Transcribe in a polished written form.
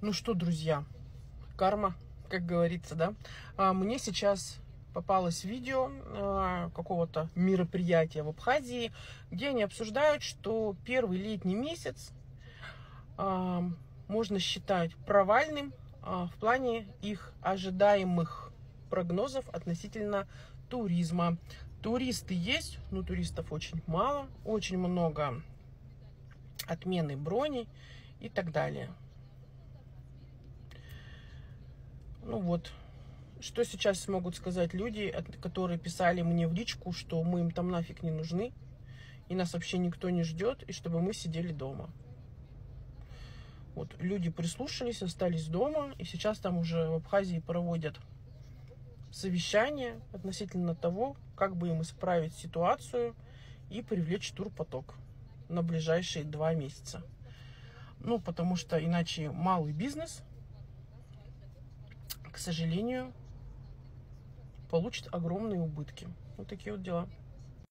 Ну что, друзья, карма, как говорится, да? Мне сейчас попалось видео какого-то мероприятия в Абхазии, где они обсуждают, что первый летний месяц можно считать провальным в плане их ожидаемых прогнозов относительно туризма. Туристы есть, но туристов очень мало, очень много отмены броней и так далее. Ну вот, что сейчас смогут сказать люди, которые писали мне в личку, что мы им там нафиг не нужны, и нас вообще никто не ждет, и чтобы мы сидели дома. Вот, люди прислушались, остались дома, и сейчас там уже в Абхазии проводят совещание относительно того, как бы им исправить ситуацию и привлечь турпоток на ближайшие 2 месяца. Ну, потому что иначе малый бизнес, к сожалению, получит огромные убытки. Вот такие вот дела.